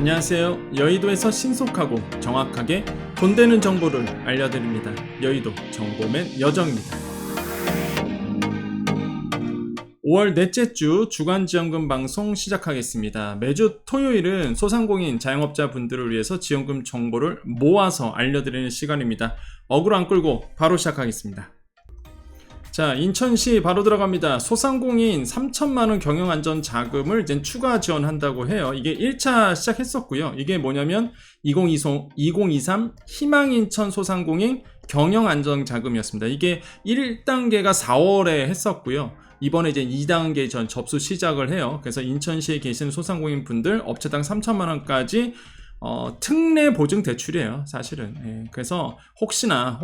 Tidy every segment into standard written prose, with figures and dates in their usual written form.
안녕하세요. 여의도에서 신속하고 정확하게 돈 되는 정보를 알려드립니다. 여의도 정보맨 여정입니다. 5월 넷째 주 주간지원금 방송 시작하겠습니다. 매주 토요일은 소상공인 자영업자 분들을 위해서 지원금 정보를 모아서 알려드리는 시간입니다. 어그로 안 끌고 바로 시작하겠습니다. 자, 인천시 바로 들어갑니다. 소상공인 3천만원 경영안전자금을 이제 추가 지원한다고 해요. 이게 1차 시작했었고요. 이게 뭐냐면 2023 희망인천 소상공인 경영안전자금이었습니다. 이게 1단계가 4월에 했었고요. 이번에 이제 2단계 전 접수 시작을 해요. 그래서 인천시에 계신 소상공인 분들 업체당 3천만원까지 특례 보증 대출이에요, 사실은. 예, 그래서 혹시나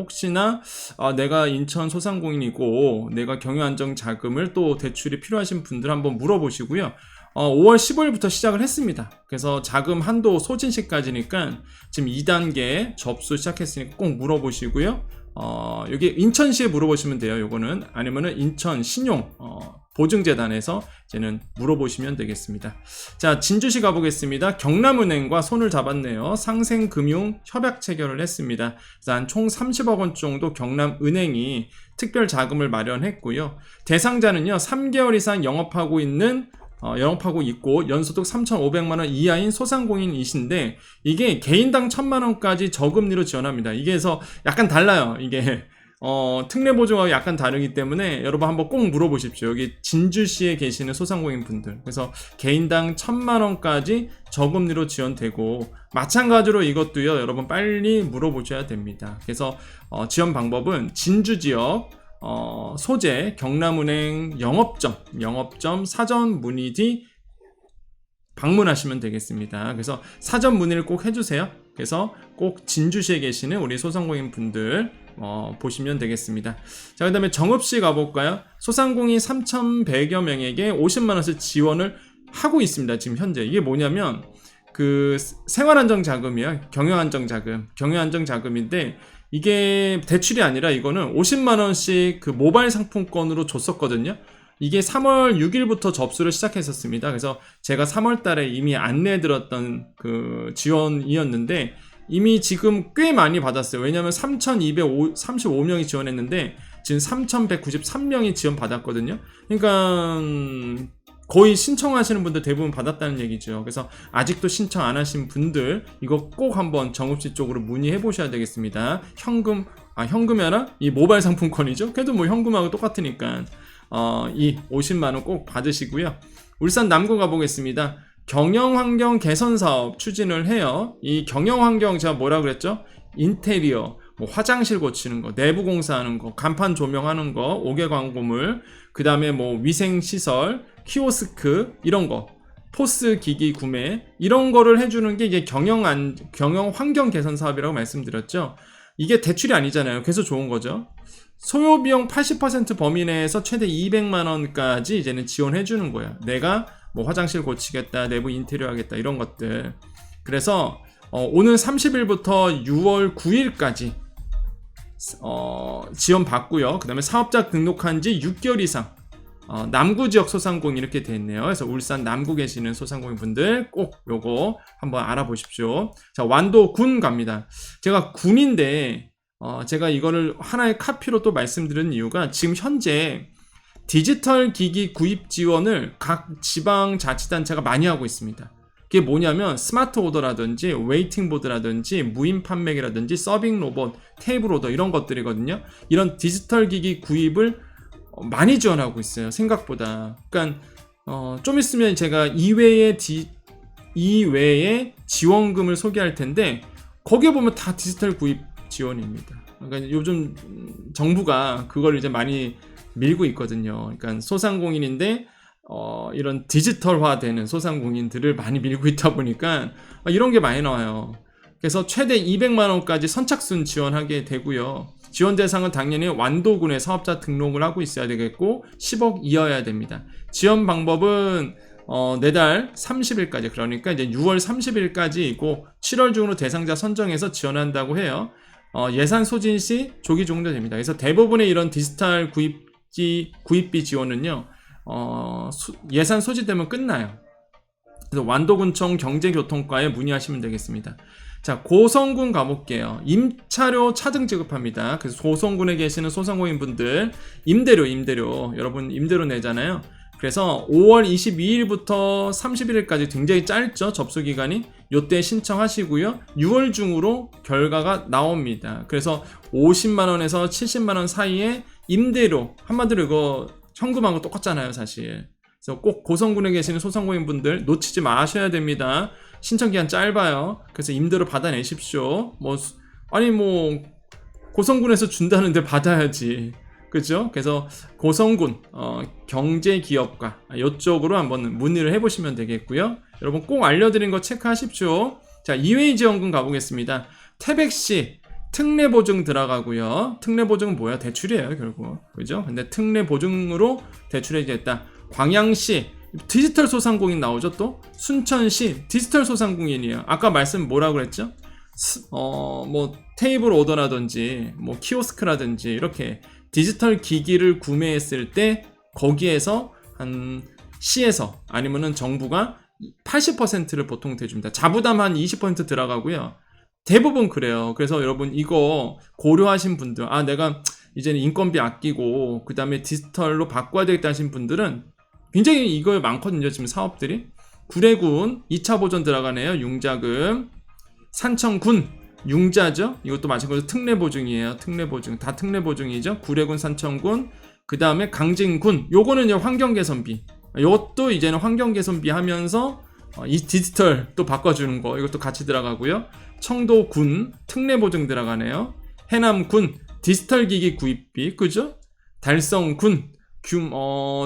내가 인천 소상공인이고 내가 경영안정 자금을 또 대출이 필요하신 분들 한번 물어보시고요. 5월 15일부터 시작을 했습니다. 그래서 자금 한도 소진 시까지니까 지금 2단계 접수 시작했으니까 꼭 물어보시고요. 여기 인천시에 물어보시면 돼요. 요거는 아니면은 인천 신용 보증재단에서 이제는 물어보시면 되겠습니다. 자, 진주시 가보겠습니다. 경남은행과 손을 잡았네요. 상생금융 협약 체결을 했습니다. 그래서 한 총 30억 원 정도 경남은행이 특별 자금을 마련했고요. 대상자는요, 3개월 이상 영업하고 있고 연소득 3,500만원 이하인 소상공인이신데, 이게 개인당 1,000만원까지 저금리로 지원합니다. 이게 해서 약간 달라요. 이게 특례 보증하고 약간 다르기 때문에 여러분 한번 꼭 물어보십시오. 여기 진주시에 계시는 소상공인 분들. 그래서 개인당 1,000만원까지 저금리로 지원되고, 마찬가지로 이것도요, 여러분 빨리 물어보셔야 됩니다. 그래서 지원 방법은 진주지역 소재 경남은행 영업점 사전 문의 뒤 방문하시면 되겠습니다. 그래서 사전 문의를 꼭 해주세요. 그래서 꼭 진주시에 계시는 우리 소상공인 분들 보시면 되겠습니다. 자, 그 다음에 정읍시 가볼까요? 소상공인 3,100여 명에게 50만원씩 지원을 하고 있습니다. 지금 현재 이게 뭐냐면 그 생활안정자금이에요. 경영안정자금인데 이게 대출이 아니라 이거는 50만원씩 그 모바일 상품권으로 줬었거든요. 이게 3월 6일부터 접수를 시작했었습니다. 그래서 제가 3월 달에 이미 안내해 드렸던 그 지원이었는데 이미 지금 꽤 많이 받았어요. 왜냐면 3,235명이 지원했는데 지금 3,193명이 지원 받았거든요. 그러니까 거의 신청하시는 분들 대부분 받았다는 얘기죠. 그래서 아직도 신청 안 하신 분들 이거 꼭 한번 정읍시 쪽으로 문의해 보셔야 되겠습니다. 현금이 아니라 이 모바일 상품권이죠. 그래도 뭐 현금하고 똑같으니까 이 50만원 꼭 받으시고요. 울산 남구 가보겠습니다. 경영환경 개선 사업 추진을 해요. 이 경영환경 제가 뭐라 그랬죠? 인테리어, 뭐 화장실 고치는 거, 내부 공사하는 거, 간판 조명하는 거, 5개 광고물, 그 다음에 뭐 위생시설, 키오스크 이런 거, 포스 기기 구매 이런 거를 해주는 게 이게 경영 환경 개선 사업이라고 말씀드렸죠. 이게 대출이 아니잖아요. 그래서 좋은 거죠. 소요 비용 80% 범위 내에서 최대 200만원까지 이제는 지원해 주는 거예요. 내가 뭐 화장실 고치겠다, 내부 인테리어 하겠다 이런 것들. 그래서 오늘 30일부터 6월 9일까지 지원 받고요. 그 다음에 사업자 등록한 지 6개월 이상 남구 지역 소상공인 이렇게 돼 있네요. 그래서 울산 남구 계시는 소상공인 분들 꼭 요거 한번 알아보십시오. 자, 완도 군 갑니다. 제가 군인데 제가 이거를 하나의 카피로 또 말씀드리는 이유가 지금 현재 디지털 기기 구입 지원을 각 지방자치단체가 많이 하고 있습니다. 그게 뭐냐면 스마트 오더라든지 웨이팅 보드라든지 무인 판매기라든지 서빙 로봇, 테이블 오더 이런 것들이거든요. 이런 디지털 기기 구입을 많이 지원하고 있어요. 생각보다. 그러니까 좀 있으면 제가 이외에 지원금을 소개할 텐데 거기에 보면 다 디지털 구입 지원입니다. 그러니까 요즘 정부가 그걸 이제 많이 밀고 있거든요. 그러니까 소상공인인데 이런 디지털화되는 소상공인들을 많이 밀고 있다 보니까 이런 게 많이 나와요. 그래서 최대 200만원까지 선착순 지원하게 되고요. 지원 대상은 당연히 완도군의 사업자 등록을 하고 있어야 되겠고 10억 이하여야 됩니다. 지원 방법은 내달 30일까지 그러니까 이제 6월 30일까지이고 7월 중으로 대상자 선정해서 지원한다고 해요. 예산 소진 시 조기 종료 됩니다. 그래서 대부분의 이런 디지털 구입비 지원은요 예산 소진되면 끝나요. 그래서 완도군청 경제교통과에 문의하시면 되겠습니다. 자, 고성군 가볼게요. 임차료 차등 지급합니다. 그래서 고성군에 계시는 소상공인분들 임대료 여러분 임대료 내잖아요. 그래서 5월 22일부터 31일까지 굉장히 짧죠, 접수기간이. 요때 신청하시고요. 6월 중으로 결과가 나옵니다. 그래서 50만원에서 70만원 사이에 임대료, 한마디로 이거 현금하고 똑같잖아요, 사실. 그래서 꼭 고성군에 계시는 소상공인분들 놓치지 마셔야 됩니다. 신청기간 짧아요. 그래서 임대료 받아내십시오. 고성군에서 준다는데 받아야지. 그죠? 그래서 고성군 경제기업과 이쪽으로 한번 문의를 해보시면 되겠고요. 여러분 꼭 알려드린 거 체크하십시오. 자, 이외의 지원금 가보겠습니다. 태백시 특례보증 들어가고요. 특례보증은 뭐야? 대출이에요, 결국. 그죠? 근데 특례보증으로 대출해주겠다. 광양시 디지털 소상공인 나오죠, 또? 순천시 디지털 소상공인이에요. 아까 말씀 뭐라고 그랬죠? 테이블 오더라든지, 키오스크라든지, 이렇게 디지털 기기를 구매했을 때, 거기에서 한 시에서 아니면은 정부가 80%를 보통 대줍니다. 자부담 한 20% 들어가고요. 대부분 그래요. 그래서 여러분 이거 고려하신 분들, 내가 이제는 인건비 아끼고 그 다음에 디지털로 바꿔야 되겠다 하신 분들은 굉장히 이거 많거든요, 지금 사업들이. 구례군 2차 보전 들어가네요. 융자금. 산청군 융자죠. 이것도 마찬가지로 특례보증이에요. 특례보증 다 특례보증이죠. 구례군, 산청군. 그 다음에 강진군, 요거는 이제 환경개선비. 이것도 이제는 환경개선비 하면서 이 디지털 또 바꿔주는 거, 이것도 같이 들어가고요. 청도군 특례보증 들어가네요. 해남군 디지털 기기 구입비, 그죠? 달성군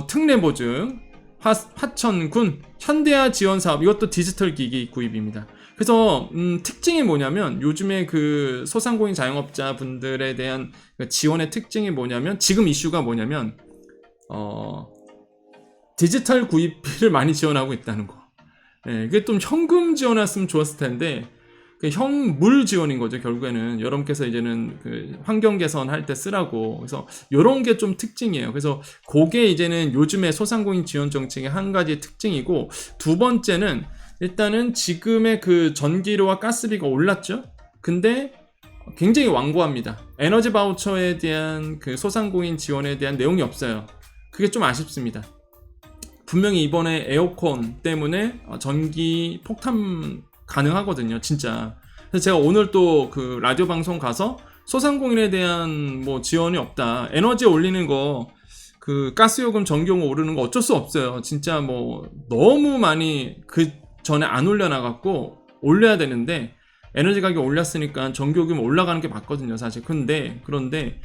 특례보증. 화천군 현대화 지원사업, 이것도 디지털 기기 구입입니다. 그래서 특징이 뭐냐면, 요즘에 그 소상공인 자영업자 분들에 대한 지원의 특징이 뭐냐면, 지금 이슈가 뭐냐면 디지털 구입비를 많이 지원하고 있다는 거. 이게 좀 현금 지원했으면 좋았을 텐데 현물 지원인 거죠, 결국에는. 여러분께서 이제는 그 환경 개선할 때 쓰라고. 그래서 요런 게 좀 특징이에요. 그래서 그게 이제는 요즘에 소상공인 지원 정책의 한 가지 특징이고, 두 번째는 일단은 지금의 그 전기료와 가스비가 올랐죠. 근데 굉장히 완고합니다. 에너지 바우처에 대한 그 소상공인 지원에 대한 내용이 없어요. 그게 좀 아쉽습니다. 분명히 이번에 에어컨 때문에 전기 폭탄 가능하거든요, 진짜. 그래서 제가 오늘 또 그 라디오 방송 가서 소상공인에 대한 지원이 없다, 에너지 올리는 거, 그 가스요금, 전기요금 오르는 거 어쩔 수 없어요. 진짜 너무 많이 그 전에 안 올려놔갖고 올려야 되는데, 에너지 가격 올렸으니까 전기요금 올라가는 게 맞거든요, 사실. 그런데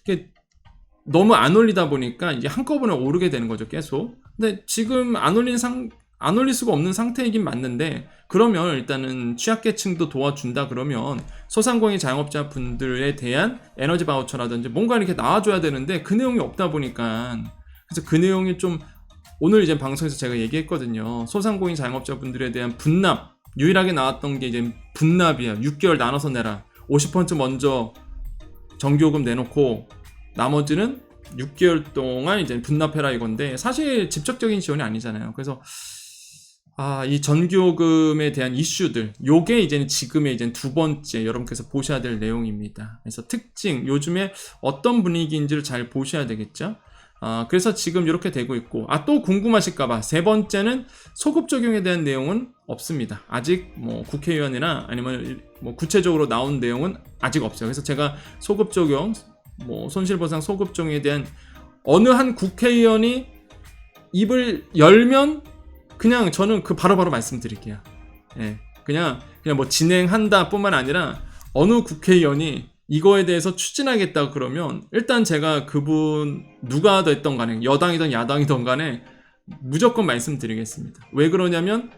이게 너무 안 올리다 보니까 이제 한꺼번에 오르게 되는 거죠, 계속. 근데 지금 안 올릴 수가 없는 상태이긴 맞는데, 그러면 일단은 취약계층도 도와준다 그러면 소상공인 자영업자 분들에 대한 에너지 바우처라든지 뭔가 이렇게 나와줘야 되는데, 그 내용이 없다 보니까, 그래서 그 내용이 좀, 오늘 이제 방송에서 제가 얘기했거든요. 소상공인 자영업자 분들에 대한 분납, 유일하게 나왔던 게 이제 분납이야. 6개월 나눠서 내라. 50% 먼저 전기요금 내놓고 나머지는 6개월 동안 이제 분납해라, 이건데 사실 직접적인 지원이 아니잖아요. 그래서 이 전기요금에 대한 이슈들, 요게 이제는 지금의 이제 두 번째 여러분께서 보셔야 될 내용입니다. 그래서 특징, 요즘에 어떤 분위기인지를 잘 보셔야 되겠죠. 그래서 지금 이렇게 되고 있고, 또 궁금하실까봐 세 번째는 소급 적용에 대한 내용은 없습니다. 아직 국회의원이나 아니면 구체적으로 나온 내용은 아직 없어요. 그래서 제가 소급 적용, 손실보상 소급 적용에 대한 어느 한 국회의원이 입을 열면 그냥 저는 바로바로 말씀드릴게요. 그냥 진행한다 뿐만 아니라, 어느 국회의원이 이거에 대해서 추진하겠다 그러면 일단 제가 그분 누가 됐던 간에, 여당이든 야당이든 간에 무조건 말씀드리겠습니다. 왜 그러냐면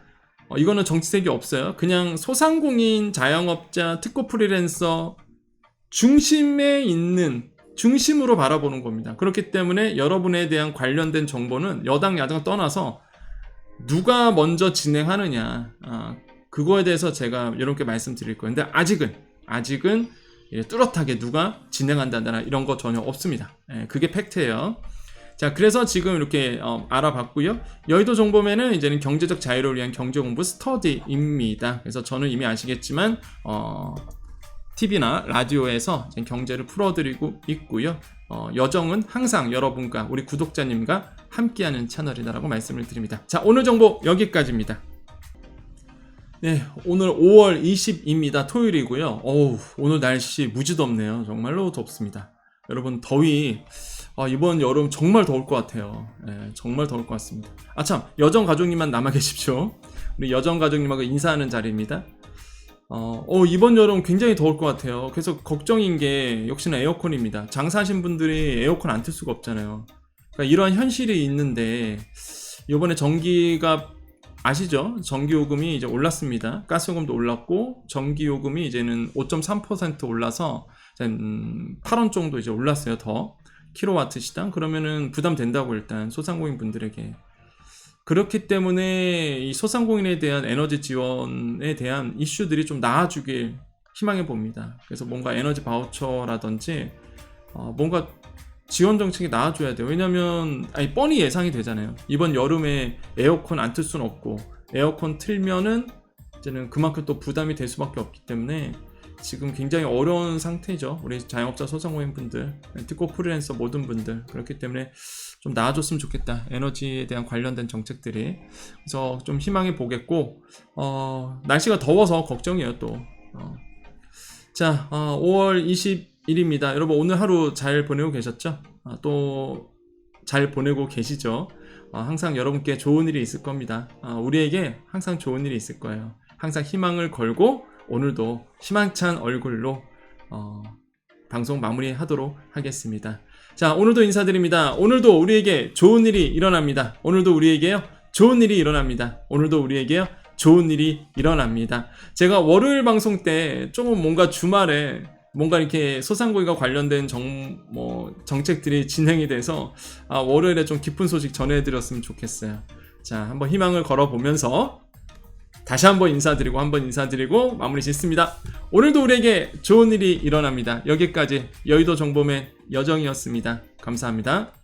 이거는 정치색이 없어요. 그냥 소상공인 자영업자 특고 프리랜서 중심으로 바라보는 겁니다. 그렇기 때문에 여러분에 대한 관련된 정보는 여당 야당을 떠나서 누가 먼저 진행하느냐, 그거에 대해서 제가 이렇게 말씀드릴 거예요. 근데 아직은 뚜렷하게 누가 진행한다거나 이런 거 전혀 없습니다. 그게 팩트예요. 자, 그래서 지금 이렇게 알아봤고요. 여의도 정보면은 이제는 경제적 자유를 위한 경제 공부 스터디입니다. 그래서 저는 이미 아시겠지만 TV나 라디오에서 경제를 풀어드리고 있고요. 여정은 항상 여러분과 우리 구독자님과 함께하는 채널이다라고 말씀을 드립니다. 자, 오늘 정보 여기까지입니다. 네, 오늘 5월 20일입니다. 토요일이고요. 오늘 날씨 무지 덥네요. 정말로 덥습니다. 여러분, 더위 이번 여름 정말 더울 것 같아요. 네, 정말 더울 것 같습니다. 참, 여정 가족님만 남아 계십시오. 우리 여정 가족님하고 인사하는 자리입니다. 이번 여름 굉장히 더울 것 같아요. 그래서 걱정인 게 역시나 에어컨입니다. 장사하신 분들이 에어컨 안 틀 수가 없잖아요. 그러니까 이러한 현실이 있는데 이번에 전기가 아시죠? 전기요금이 이제 올랐습니다. 가스요금도 올랐고 전기요금이 이제는 5.3% 올라서 8원 정도 이제 올랐어요. 더 킬로와트 시당. 그러면은 부담된다고 일단 소상공인 분들에게. 그렇기 때문에 이 소상공인에 대한 에너지 지원에 대한 이슈들이 좀 나아지길 희망해 봅니다. 그래서 뭔가 에너지 바우처라든지 뭔가 지원 정책이 나아져야 돼요. 왜냐면 뻔히 예상이 되잖아요. 이번 여름에 에어컨 안 틀 수는 없고 에어컨 틀면은 이제는 그만큼 또 부담이 될 수밖에 없기 때문에 지금 굉장히 어려운 상태죠. 우리 자영업자 소상공인 분들, 특고 프리랜서 모든 분들. 그렇기 때문에 좀 나아졌으면 좋겠다. 에너지에 대한 관련된 정책들이. 그래서 좀 희망해 보겠고 날씨가 더워서 걱정이에요 또. 자, 5월 20일입니다. 여러분 오늘 하루 잘 보내고 계셨죠? 또 잘 보내고 계시죠? 항상 여러분께 좋은 일이 있을 겁니다. 우리에게 항상 좋은 일이 있을 거예요. 항상 희망을 걸고 오늘도 희망찬 얼굴로 방송 마무리하도록 하겠습니다. 자, 오늘도 인사드립니다. 오늘도 우리에게 좋은 일이 일어납니다. 오늘도 우리에게요 좋은 일이 일어납니다. 오늘도 우리에게요 좋은 일이 일어납니다. 제가 월요일 방송 때 조금 뭔가 주말에 뭔가 이렇게 소상공인과 관련된 정책들이 진행이 돼서 월요일에 좀 기쁜 소식 전해드렸으면 좋겠어요. 자, 한번 희망을 걸어보면서 다시 한번 인사드리고 마무리 짓습니다. 오늘도 우리에게 좋은 일이 일어납니다. 여기까지 여의도 정보맨 여정이었습니다. 감사합니다.